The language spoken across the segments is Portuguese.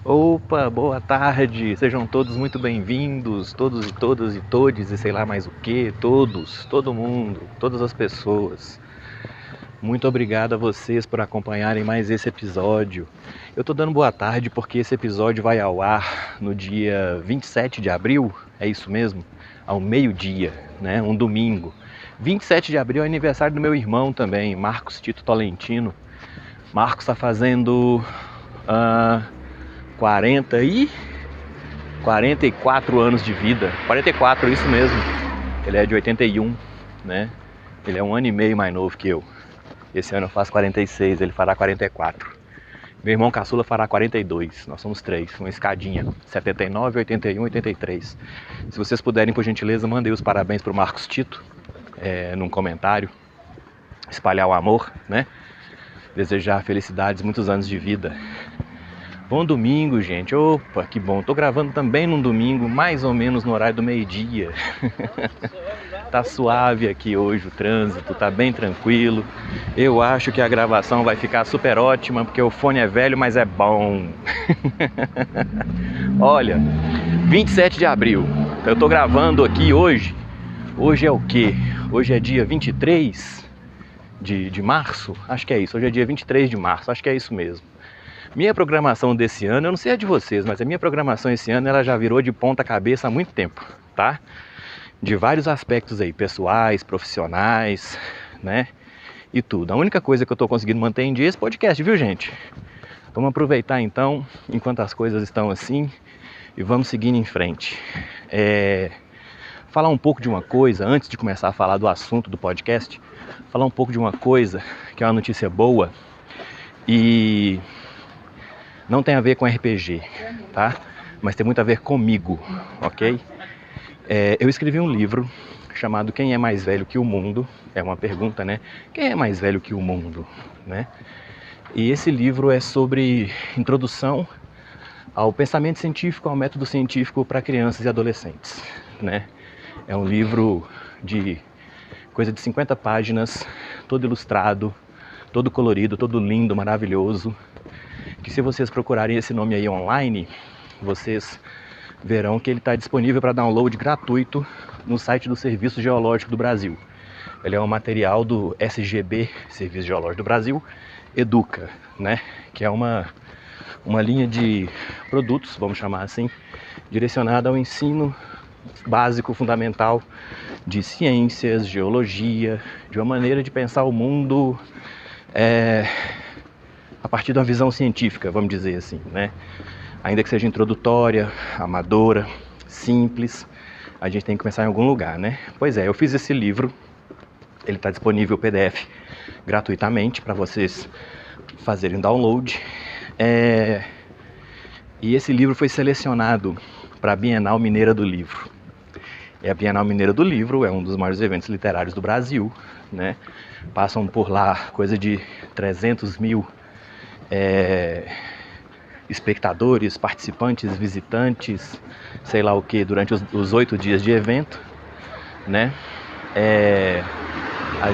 Opa, boa tarde, sejam todos muito bem-vindos, todos e todas e todes e sei lá mais o que, todos, todo mundo, todas as pessoas. Muito obrigado a vocês por acompanharem mais esse episódio. Eu tô dando boa tarde porque esse episódio vai ao ar no dia 27 de abril, é isso mesmo? Ao meio-dia, né? Um domingo. 27 de abril é aniversário do meu irmão também, Marcos Tito Tolentino. Marcos está fazendo 44 anos de vida. 44, isso mesmo. Ele é de 81, né? Ele é um ano e meio mais novo que eu. Esse ano eu faço 46, ele fará 44. Meu irmão caçula fará 42. Nós somos três, uma escadinha. 79, 81, 83. Se vocês puderem, por gentileza, mandem os parabéns pro Marcos Tito num comentário. Espalhar o amor, né? Desejar felicidades, muitos anos de vida. Bom domingo, gente. Opa, que bom. Tô gravando também num domingo, mais ou menos no horário do meio-dia. Tá suave aqui hoje o trânsito, tá bem tranquilo. Eu acho que a gravação vai ficar super ótima, porque o fone é velho, mas é bom. Olha, 27 de abril. Eu tô gravando aqui hoje. Hoje é o quê? Hoje é dia 23 de março? Acho que é isso. Hoje é dia 23 de março, acho que é isso mesmo. Minha programação desse ano, eu não sei a de vocês, mas a minha programação esse ano ela já virou de ponta cabeça há muito tempo, tá? De vários aspectos aí, pessoais, profissionais, né? E tudo. A única coisa que eu tô conseguindo manter em dia é esse podcast, viu, gente? Vamos aproveitar então, enquanto as coisas estão assim, e vamos seguindo em frente. Falar um pouco de uma coisa, antes de começar a falar do assunto do podcast, falar um pouco de uma coisa que é uma notícia boa e não tem a ver com RPG, tá? Mas tem muito a ver comigo, ok? Eu escrevi um livro chamado Quem é mais velho que o mundo? É uma pergunta, né? Quem é mais velho que o mundo, né? E esse livro é sobre introdução ao pensamento científico, ao método científico para crianças e adolescentes, né? É um livro de coisa de 50 páginas, todo ilustrado, todo colorido, todo lindo, maravilhoso. Que se vocês procurarem esse nome aí online, vocês verão que ele está disponível para download gratuito no site do Serviço Geológico do Brasil. Ele é um material do SGB, Serviço Geológico do Brasil, Educa, né? Que é uma linha de produtos, vamos chamar assim, direcionada ao ensino básico, fundamental de ciências, geologia, de uma maneira de pensar o mundo a partir de uma visão científica, vamos dizer assim, né? Ainda que seja introdutória, amadora, simples, a gente tem que começar em algum lugar, né? Pois é, eu fiz esse livro, ele está disponível PDF gratuitamente para vocês fazerem download. E esse livro foi selecionado para a Bienal Mineira do Livro. A Bienal Mineira do Livro é um dos maiores eventos literários do Brasil, né? Passam por lá coisa de 300 mil espectadores, participantes, visitantes, sei lá o que, durante os 8 dias de evento, né? A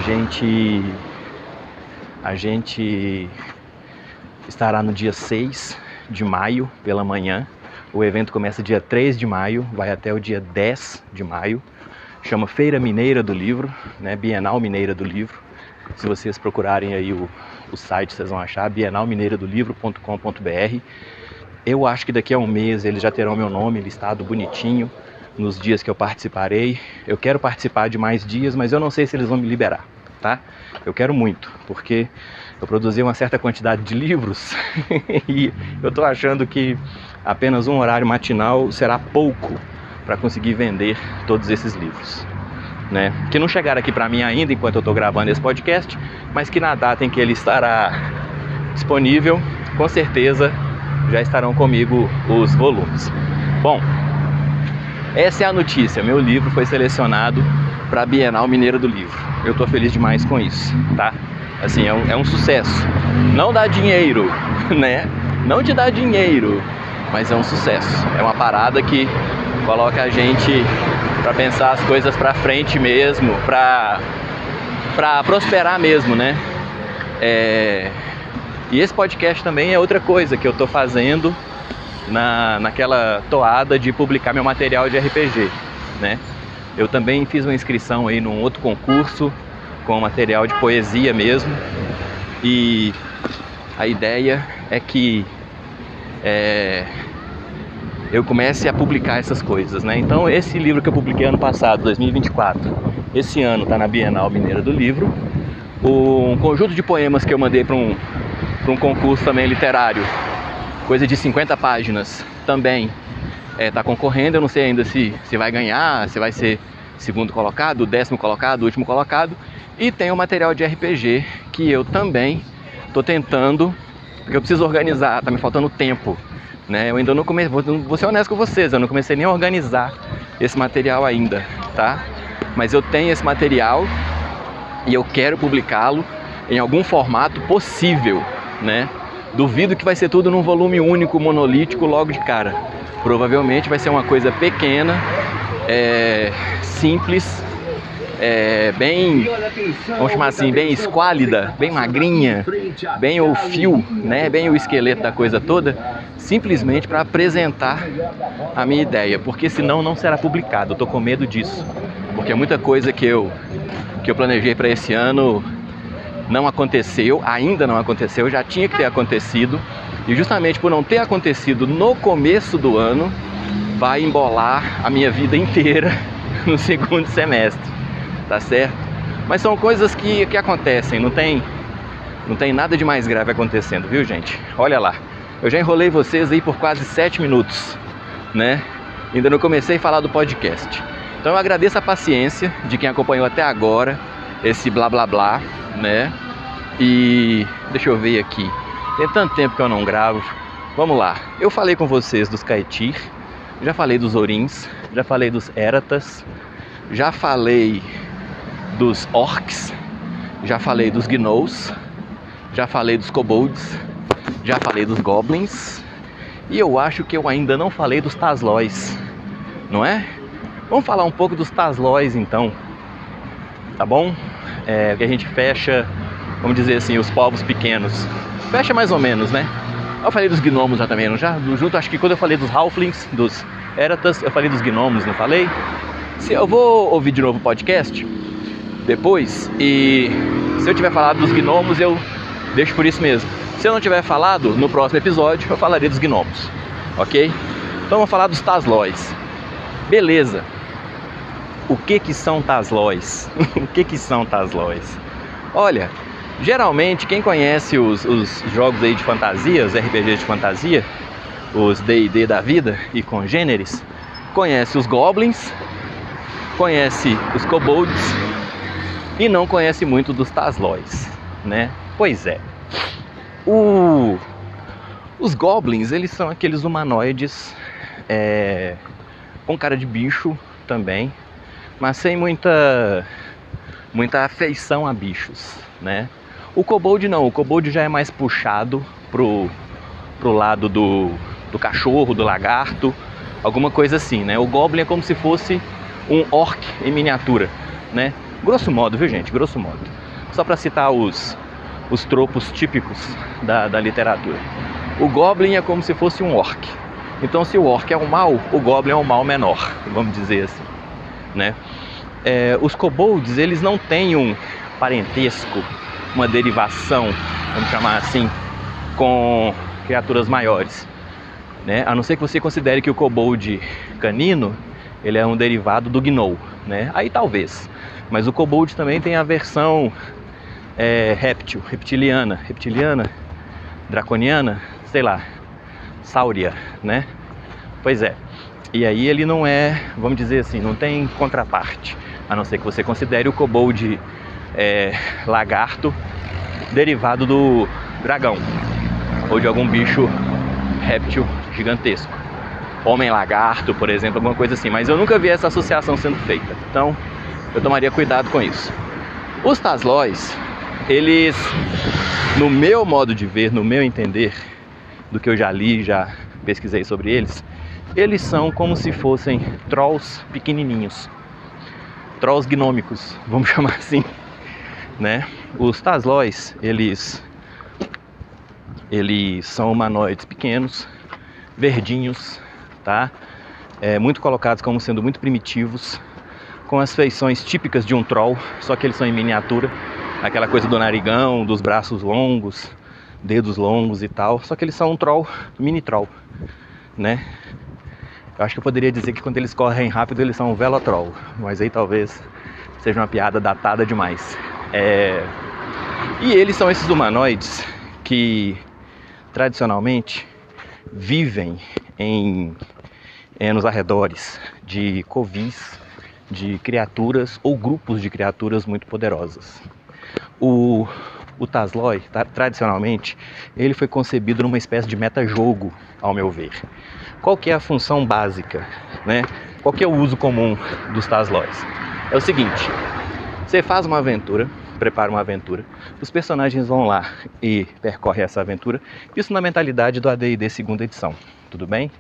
gente estará no dia 6 de maio pela manhã. O evento começa dia 3 de maio, vai até o dia 10 de maio. Chama Feira Mineira do Livro, né? Bienal Mineira do Livro. Se vocês procurarem aí o site, vocês vão achar bienalmineiradolivro.com.br. Eu acho que daqui a um mês eles já terão meu nome listado bonitinho nos dias que eu participarei. Eu quero participar de mais dias, mas eu não sei se eles vão me liberar, tá? Eu quero muito, porque eu produzi uma certa quantidade de livros e eu tô achando que apenas um horário matinal será pouco para conseguir vender todos esses livros, né? Que não chegaram aqui para mim ainda enquanto eu estou gravando esse podcast, mas que na data em que ele estará disponível, com certeza já estarão comigo os volumes. Bom, essa é a notícia. Meu livro foi selecionado para a Bienal Mineira do Livro. Eu estou feliz demais com isso, tá? Assim, é um sucesso. Não dá dinheiro, né? Não te dá dinheiro, mas é um sucesso. É uma parada que coloca a gente para pensar as coisas para frente mesmo, para prosperar mesmo, né? E esse podcast também é outra coisa que eu tô fazendo naquela toada de publicar meu material de RPG, né? Eu também fiz uma inscrição aí num outro concurso com material de poesia mesmo, e a ideia é que eu comece a publicar essas coisas, né? Então esse livro que eu publiquei ano passado, 2024, esse ano está na Bienal Mineira do Livro. Um conjunto de poemas que eu mandei para um concurso também literário, coisa de 50 páginas, também está concorrendo. Eu não sei ainda se vai ganhar, se vai ser segundo colocado, 10º colocado, último colocado. E tem o material de RPG que eu também estou tentando, porque eu preciso organizar, tá me faltando tempo, né? Eu ainda não comecei, vou ser honesto com vocês, eu não comecei nem a organizar esse material ainda, tá? Mas eu tenho esse material e eu quero publicá-lo em algum formato possível, né? Duvido que vai ser tudo num volume único, monolítico, logo de cara. Provavelmente vai ser uma coisa pequena, simples, bem, vamos chamar assim, bem esquálida, bem magrinha, bem o fio, né? Bem o esqueleto da coisa toda, simplesmente para apresentar a minha ideia, porque senão não será publicado. Eu tô com medo disso, porque muita coisa que eu planejei para esse ano não aconteceu, ainda não aconteceu, já tinha que ter acontecido, e justamente por não ter acontecido no começo do ano, vai embolar a minha vida inteira no segundo semestre, tá certo? Mas são coisas que acontecem, não tem nada de mais grave acontecendo, viu, gente? Olha lá, eu já enrolei vocês aí por quase 7 minutos, né? Ainda não comecei a falar do podcast. Então eu agradeço a paciência de quem acompanhou até agora esse blá blá blá, né? E deixa eu ver aqui, tem tanto tempo que eu não gravo. Vamos lá, eu falei com vocês dos Caetir, já falei dos Orins, já falei dos Eratas, já falei dos Orcs, já falei dos Gnolls, já falei dos Kobolds, já falei dos Goblins, e eu acho que eu ainda não falei dos Taslóis, não é? Vamos falar um pouco dos Taslóis então, tá bom? Que a gente fecha, vamos dizer assim, os povos pequenos. Fecha mais ou menos, né? Eu falei dos gnomos já também, não já? Junto, acho que quando eu falei dos Halflings, dos Eratas, eu falei dos gnomos, não falei? Eu vou ouvir de novo o podcast depois, e se eu tiver falado dos gnomos, eu deixo por isso mesmo. Se eu não tiver falado, no próximo episódio eu falarei dos gnomos, ok? Então vamos falar dos Taslóis. Beleza. O que são Taslóis? O que são Taslóis? Olha, geralmente quem conhece os jogos aí de fantasia, os RPGs de fantasia, os D&D da vida e congêneres, conhece os Goblins, conhece os Kobolds e não conhece muito dos Taslóis, né? Pois é. Os Goblins, eles são aqueles humanoides com cara de bicho também, mas sem muita afeição a bichos, né? O Kobold não, o Kobold já é mais puxado pro lado do cachorro, do lagarto, alguma coisa assim, né? O Goblin é como se fosse um orc em miniatura, né? Grosso modo, viu, gente? Grosso modo. Só para citar os tropos típicos da literatura. O Goblin é como se fosse um orc. Então, se o orc é o mal, o Goblin é o mal menor, vamos dizer assim, né? Os Kobolds, eles não têm um parentesco, uma derivação, vamos chamar assim, com criaturas maiores, né? A não ser que você considere que o Kobold canino, ele é um derivado do Gnoll, né? Aí talvez. Mas o Kobold também tem a versão reptiliana, draconiana, sei lá, sáurea, né? Pois é. E aí ele não é, vamos dizer assim, não tem contraparte. A não ser que você considere o Kobold lagarto derivado do dragão ou de algum bicho réptil gigantesco. Homem-lagarto, por exemplo, alguma coisa assim. Mas eu nunca vi essa associação sendo feita. Então, eu tomaria cuidado com isso. Os Taslóis, eles, no meu modo de ver, no meu entender, do que eu já li, já pesquisei sobre eles, eles são como se fossem trolls pequenininhos. Trolls gnômicos, vamos chamar assim, né? Os Taslóis, eles são humanoides pequenos, verdinhos, tá? Muito colocados como sendo muito primitivos, com as feições típicas de um troll, só que eles são em miniatura, aquela coisa do narigão, dos braços longos, dedos longos e tal, só que eles são um troll, mini troll, né? Eu acho que eu poderia dizer que quando eles correm rápido eles são um velotroll, mas aí talvez seja uma piada datada demais. E eles são esses humanoides que tradicionalmente vivem nos arredores de covis de criaturas ou grupos de criaturas muito poderosas. O Tasloi, tradicionalmente, ele foi concebido numa espécie de metajogo, ao meu ver. Qual que é a função básica, né? Qual que é o uso comum dos Taslois? É o seguinte, você faz uma aventura, prepara uma aventura, os personagens vão lá e percorrem essa aventura, isso na mentalidade do AD&D 2ª edição, tudo bem?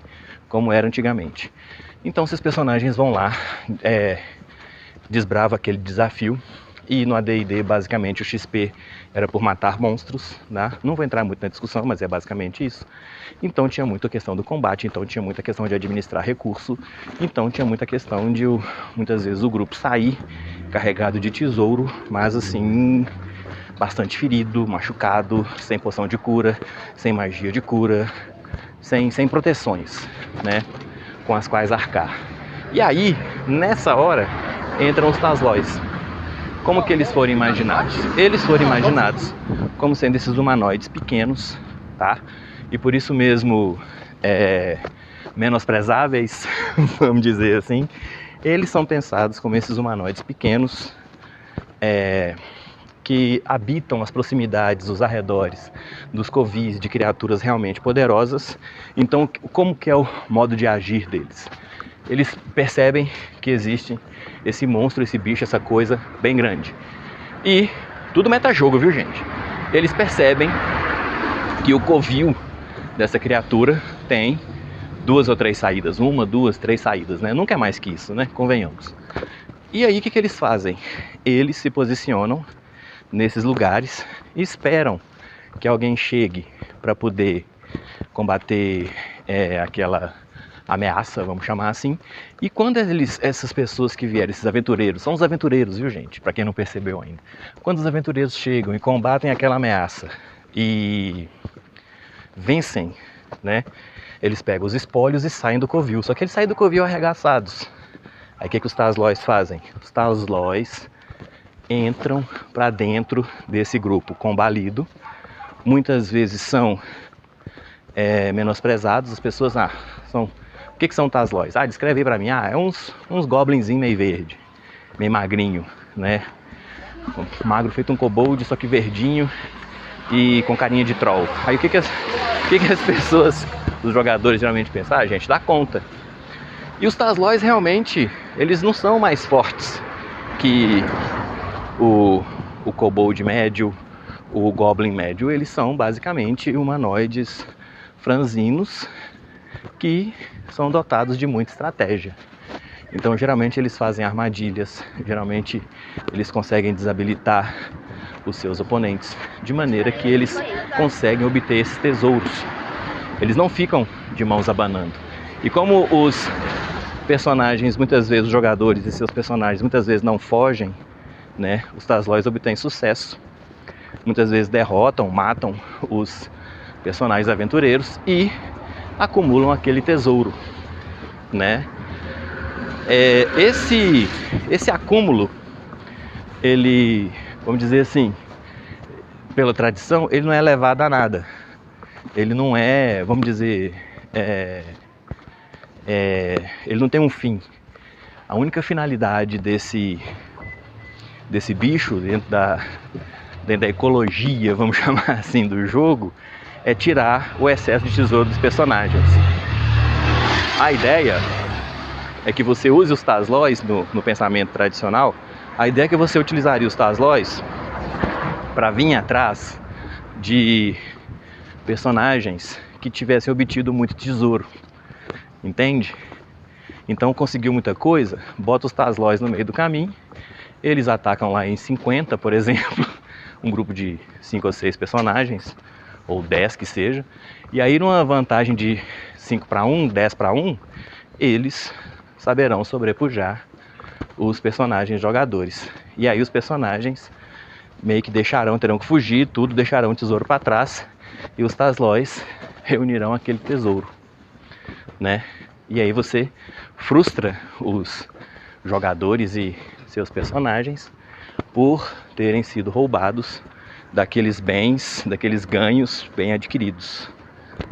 Como era antigamente. Então, esses personagens vão lá, desbrava aquele desafio, e no AD&D, basicamente, o XP era por matar monstros, né? Não vou entrar muito na discussão, mas é basicamente isso. Então, tinha muita questão do combate, então tinha muita questão de administrar recurso, então tinha muita questão de, muitas vezes, o grupo sair carregado de tesouro, mas assim, bastante ferido, machucado, sem poção de cura, sem magia de cura, sem proteções, né? Com as quais arcar. E aí, nessa hora, entram os Taslois. Como que eles foram imaginados? Eles foram imaginados como sendo esses humanoides pequenos, tá? E por isso mesmo, menosprezáveis, vamos dizer assim. Eles são pensados como esses humanoides pequenos, que habitam as proximidades, os arredores dos covis de criaturas realmente poderosas. Então, como que é o modo de agir deles? Eles percebem que existe esse monstro, esse bicho, essa coisa bem grande. E tudo metajogo, viu, gente? Eles percebem que o covil dessa criatura tem 2 ou 3 saídas. 1, 2, 3 saídas, né? Nunca é mais que isso, né? Convenhamos. E aí, o que eles fazem? Eles se posicionam nesses lugares e esperam que alguém chegue para poder combater aquela ameaça, vamos chamar assim. E quando essas pessoas que vieram, esses aventureiros, são os aventureiros, viu, gente? Para quem não percebeu ainda. Quando os aventureiros chegam e combatem aquela ameaça e vencem, né? Eles pegam os espólios e saem do covil. Só que eles saem do covil arregaçados. Aí o que os Taslois fazem? Os Taslois entram para dentro desse grupo combalido. Muitas vezes são menosprezados. As pessoas, são... O que são Taslois? Descreve aí pra mim. É uns goblinzinhos meio verde, meio magrinho, né? Magro feito um kobold, só que verdinho e com carinha de troll. Aí o que as pessoas, os jogadores geralmente pensam? Gente, dá conta. E os Taslois realmente, eles não são mais fortes que o kobold médio, o goblin médio. Eles são basicamente humanoides franzinos que são dotados de muita estratégia. Então, geralmente eles fazem armadilhas, geralmente eles conseguem desabilitar os seus oponentes, de maneira que eles conseguem obter esses tesouros. Eles não ficam de mãos abanando. E como os personagens, muitas vezes, os jogadores e seus personagens, muitas vezes não fogem, né? Os Taslois obtêm sucesso. Muitas vezes derrotam, matam os personagens aventureiros e acumulam aquele tesouro, né? Esse acúmulo, ele, vamos dizer assim, pela tradição, ele não é levado a nada. Ele não é, vamos dizer, ele não tem um fim. A única finalidade desse bicho dentro da ecologia, vamos chamar assim, do jogo, é tirar o excesso de tesouro dos personagens. A ideia é que você use os Taslois no pensamento tradicional. A ideia é que você utilizaria os Taslois para vir atrás de personagens que tivessem obtido muito tesouro, entende? Então conseguiu muita coisa, bota os Taslois no meio do caminho, eles atacam lá em 50, por exemplo, um grupo de 5 ou 6 personagens, ou 10 que seja, e aí numa vantagem de 5-1, 10-1, eles saberão sobrepujar os personagens jogadores. E aí os personagens meio que terão que fugir, tudo, deixarão o tesouro para trás, e os Taslóis reunirão aquele tesouro, né? E aí você frustra os jogadores e seus personagens por terem sido roubados daqueles bens, daqueles ganhos bem adquiridos,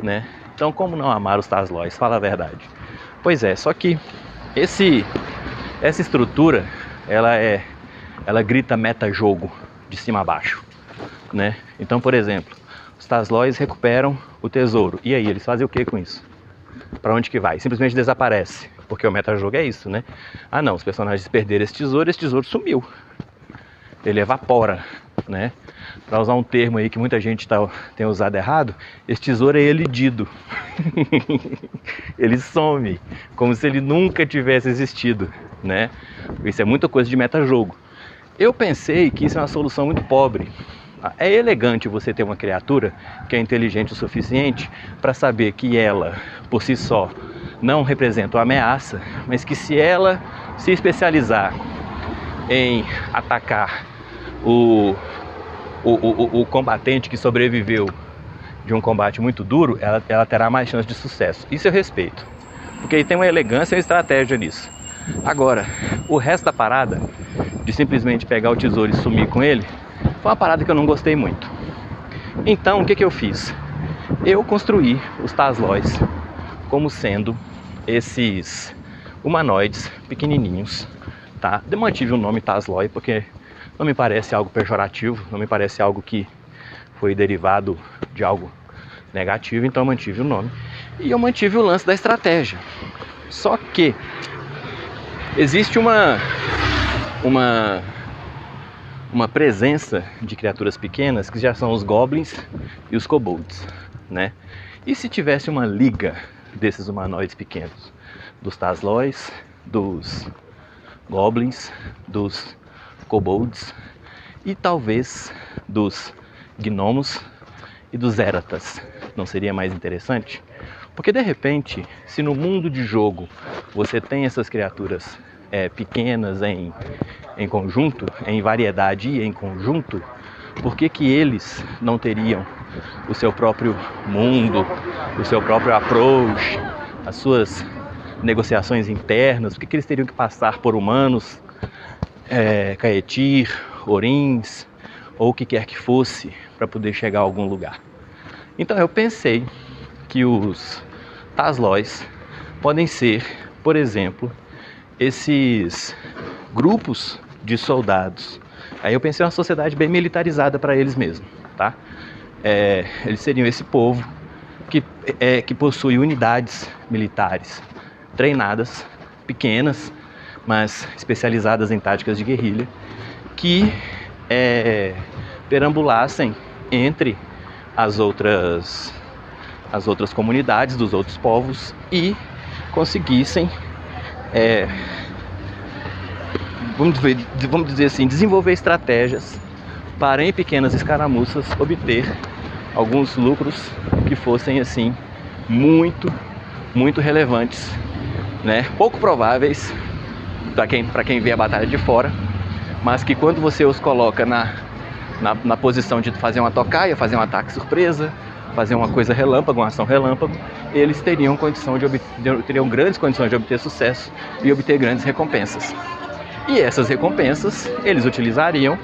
né? Então, como não amar os Taslóis? Fala a verdade. Pois é, só que essa estrutura, ela grita meta-jogo de cima a baixo, né? Então, por exemplo, os Taslóis recuperam o tesouro. E aí, eles fazem o que com isso? Para onde que vai? Simplesmente desaparece. Porque o meta-jogo é isso, né? Ah não, os personagens perderam esse tesouro sumiu. Ele evapora, né? Para usar um termo aí que muita gente tem usado errado, esse tesouro é elidido. Ele some, como se ele nunca tivesse existido, né? Isso é muita coisa de meta-jogo. Eu pensei que isso é uma solução muito pobre. É elegante você ter uma criatura que é inteligente o suficiente para saber que ela, por si só, não representa uma ameaça, mas que se ela se especializar em atacar o combatente que sobreviveu de um combate muito duro, ela terá mais chance de sucesso. Isso eu respeito, porque aí tem uma elegância e uma estratégia nisso. Agora, o resto da parada, de simplesmente pegar o tesouro e sumir com ele, foi uma parada que eu não gostei muito. Então, o que eu fiz? Eu construí os Taslóis como sendo esses humanoides pequenininhos, tá? Eu mantive o nome Taslói porque não me parece algo pejorativo, não me parece algo que foi derivado de algo negativo, então eu mantive o nome. E eu mantive o lance da estratégia. Só que existe uma presença de criaturas pequenas que já são os goblins e os kobolds, né? E se tivesse uma liga desses humanoides pequenos, dos Taslóis, dos goblins, dos kobolds e talvez dos gnomos e dos ératas, não seria mais interessante? Porque de repente, se no mundo de jogo você tem essas criaturas pequenas em conjunto, em variedade e em conjunto, por que eles não teriam o seu próprio mundo, o seu próprio approach, as suas negociações internas? Por que eles teriam que passar por humanos, Caetir, Orins, ou o que quer que fosse, para poder chegar a algum lugar? Então eu pensei que os Taslóis podem ser, por exemplo, esses grupos de soldados. Aí eu pensei em uma sociedade bem militarizada para eles mesmos, tá? Eles seriam esse povo que possui unidades militares treinadas, pequenas, mas especializadas em táticas de guerrilha, que perambulassem entre as outras comunidades dos outros povos e conseguissem, vamos dizer assim, desenvolver estratégias para, em pequenas escaramuças, obter alguns lucros que fossem assim muito, muito relevantes, né? Pouco prováveis para quem vê a batalha de fora, mas que quando você os coloca na posição de fazer uma tocaia, fazer um ataque surpresa, fazer uma coisa relâmpago, uma ação relâmpago, eles teriam grandes condições de obter sucesso e obter grandes recompensas. E essas recompensas eles utilizariam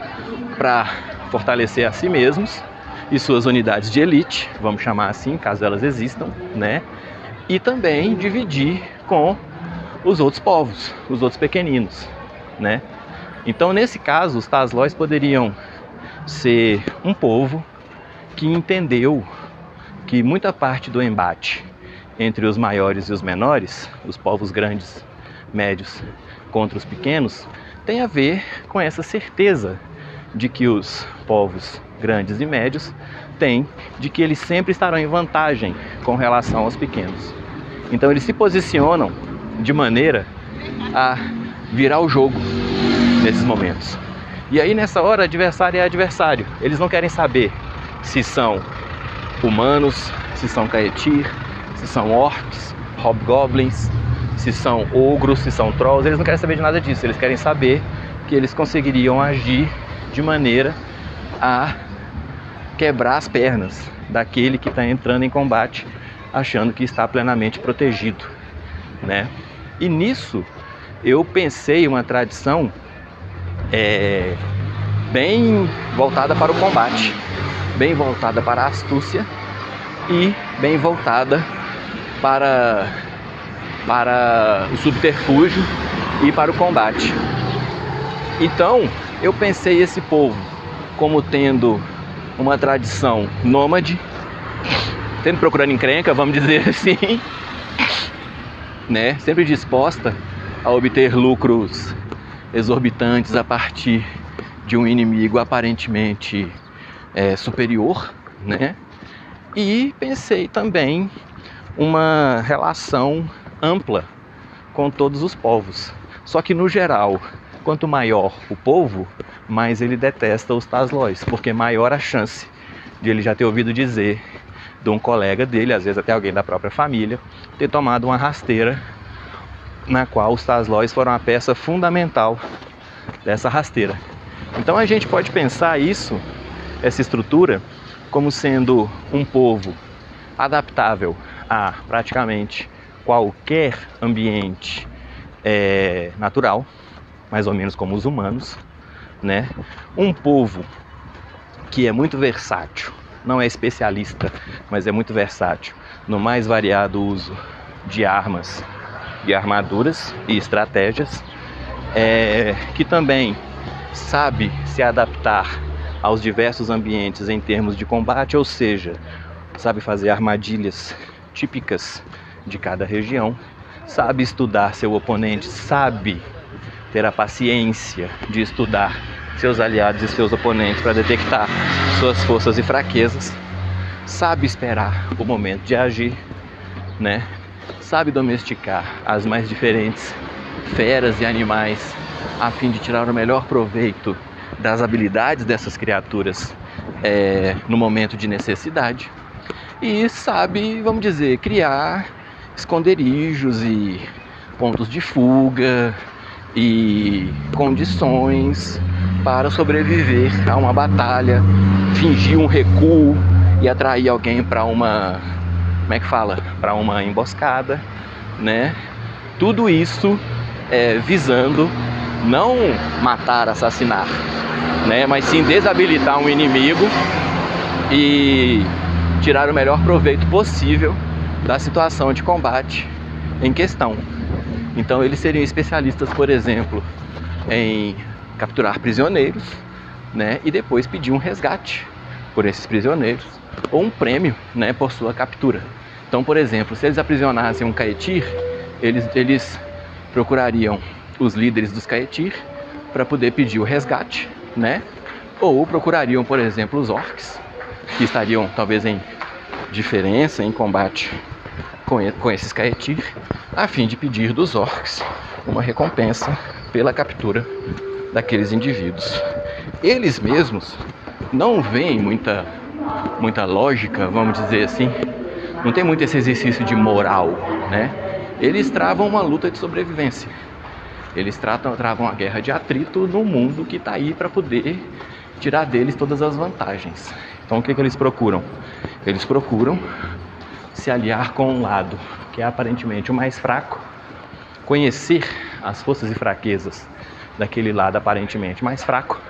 para fortalecer a si mesmos e suas unidades de elite, vamos chamar assim, caso elas existam, né? E também dividir com os outros povos, os outros pequeninos, né? Então, nesse caso, os Taslóis poderiam ser um povo que entendeu que muita parte do embate entre os maiores e os menores, os povos grandes, médios contra os pequenos, tem a ver com essa certeza de que os povos grandes e médios têm de que eles sempre estarão em vantagem com relação aos pequenos. Então eles se posicionam de maneira a virar o jogo nesses momentos. E aí nessa hora, adversário é adversário. Eles não querem saber se são humanos, se são Caetir, se são orcs, hobgoblins, se são ogros, se são trolls. Eles não querem saber de nada disso, eles querem saber que eles conseguiriam agir de maneira a quebrar as pernas daquele que está entrando em combate achando que está plenamente protegido, né? E nisso eu pensei uma tradição bem voltada para o combate, bem voltada para a astúcia e bem voltada para o subterfúgio e para o combate. Então eu pensei esse povo como tendo uma tradição nômade, sempre procurando encrenca, vamos dizer assim, né? Sempre disposta a obter lucros exorbitantes a partir de um inimigo aparentemente superior, né? E pensei também uma relação ampla com todos os povos. Só que no geral, quanto maior o povo, mais ele detesta os Taslóis, porque maior a chance de ele já ter ouvido dizer de um colega dele, às vezes até alguém da própria família, ter tomado uma rasteira na qual os Taslóis foram a peça fundamental dessa rasteira. Então a gente pode pensar isso, essa estrutura, como sendo um povo adaptável a praticamente qualquer ambiente natural, mais ou menos como os humanos, né? Um povo que é muito versátil, não é especialista, mas é muito versátil no mais variado uso de armas e armaduras e estratégias, que também sabe se adaptar aos diversos ambientes em termos de combate, ou seja, sabe fazer armadilhas típicas de cada região, sabe estudar seu oponente, sabe ter a paciência de estudar seus aliados e seus oponentes para detectar suas forças e fraquezas, sabe esperar o momento de agir, né? Sabe domesticar as mais diferentes feras e animais a fim de tirar o melhor proveito das habilidades dessas criaturas no momento de necessidade, e sabe, vamos dizer, criar esconderijos e pontos de fuga e condições para sobreviver a uma batalha, fingir um recuo e atrair alguém para uma, para uma emboscada, né? Tudo isso visando não matar, assassinar, né? Mas sim desabilitar um inimigo e tirar o melhor proveito possível da situação de combate em questão. Então eles seriam especialistas, por exemplo, em capturar prisioneiros, né, e depois pedir um resgate por esses prisioneiros, ou um prêmio, né, por sua captura. Então, por exemplo, se eles aprisionassem um Caetir, eles procurariam os líderes dos Caetir para poder pedir o resgate, né, ou procurariam, por exemplo, os orcs, que estariam talvez em diferença em combate com esses Caetir, a fim de pedir dos orcs uma recompensa pela captura daqueles indivíduos. Eles mesmos não veem muita lógica, vamos dizer assim, não tem muito esse exercício de moral, né? Eles travam uma luta de sobrevivência. Eles travam a guerra de atrito no mundo que está aí para poder tirar deles todas as vantagens. Então o que eles procuram? Eles procuram se aliar com um lado que é aparentemente o mais fraco, conhecer as forças e fraquezas daquele lado aparentemente mais fraco,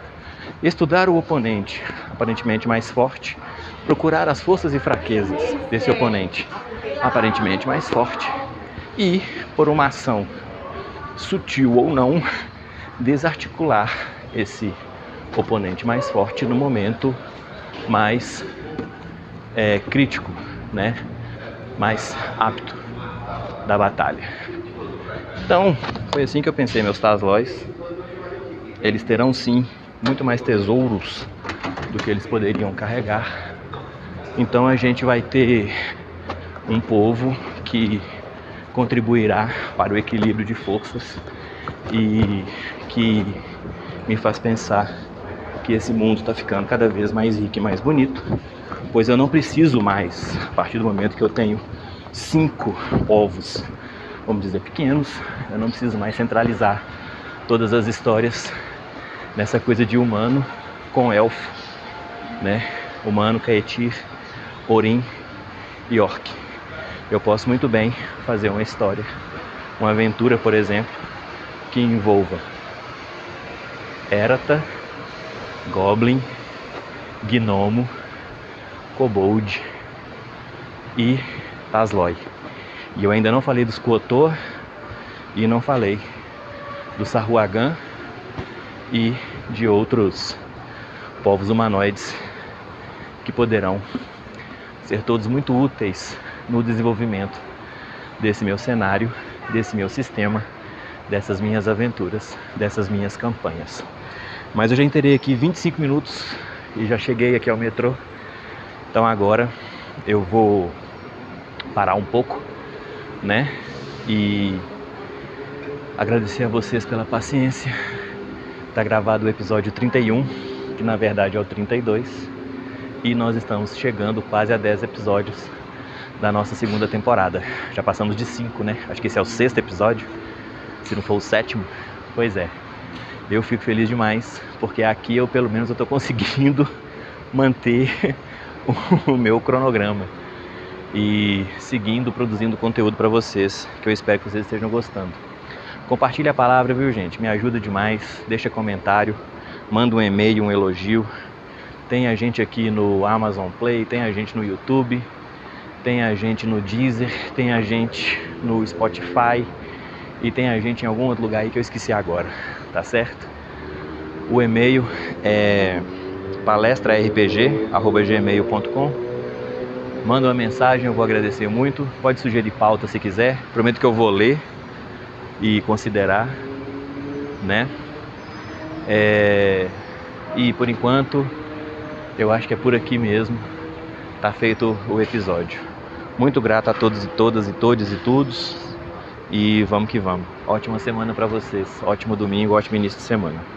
estudar o oponente aparentemente mais forte, procurar as forças e fraquezas desse oponente aparentemente mais forte e, por uma ação sutil ou não, desarticular esse oponente mais forte no momento mais crítico, né? Mais apto da batalha. Então, foi assim que eu pensei meus Taslóis. Eles terão sim muito mais tesouros do que eles poderiam carregar. Então a gente vai ter um povo que contribuirá para o equilíbrio de forças e que me faz pensar que esse mundo está ficando cada vez mais rico e mais bonito, pois eu não preciso mais, a partir do momento que eu tenho 5 povos, vamos dizer, pequenos, eu não preciso mais centralizar todas as histórias nessa coisa de humano com elfo, né? Humano, Caetir, Orim e Orc. Eu posso muito bem fazer uma história, uma aventura, por exemplo, que envolva Erata, Goblin, Gnomo, Kobold e Tasloi. E eu ainda não falei dos Kotor e não falei do Sahuagin e de outros povos humanoides que poderão ser todos muito úteis no desenvolvimento desse meu cenário, desse meu sistema, dessas minhas aventuras, dessas minhas campanhas. Mas eu já entrei aqui 25 minutos e já cheguei aqui ao metrô. Então agora eu vou parar um pouco, né? E agradecer a vocês pela paciência. Tá gravado o episódio 31, que na verdade é o 32. E nós estamos chegando quase a 10 episódios da nossa segunda temporada. Já passamos de 5, né? Acho que esse é o 6º episódio, se não for o 7º. Pois é, eu fico feliz demais, porque aqui eu pelo menos eu tô conseguindo manter o meu cronograma e seguindo, produzindo conteúdo para vocês, que eu espero que vocês estejam gostando. Compartilhe a palavra, viu, gente? Me ajuda demais, deixa comentário, manda um e-mail, um elogio. Tem a gente aqui no Amazon Play, tem a gente no YouTube, tem a gente no Deezer, tem a gente no Spotify e tem a gente em algum outro lugar aí que eu esqueci agora, tá certo? O e-mail é palestrarpg@gmail.com. Manda uma mensagem, eu vou agradecer muito. Pode sugerir pauta se quiser, prometo que eu vou ler e considerar, né? E por enquanto eu acho que é por aqui mesmo. Tá feito o episódio. Muito grato a todos e todas e todes e todos. E vamos que vamos. Ótima semana para vocês. Ótimo domingo, ótimo início de semana.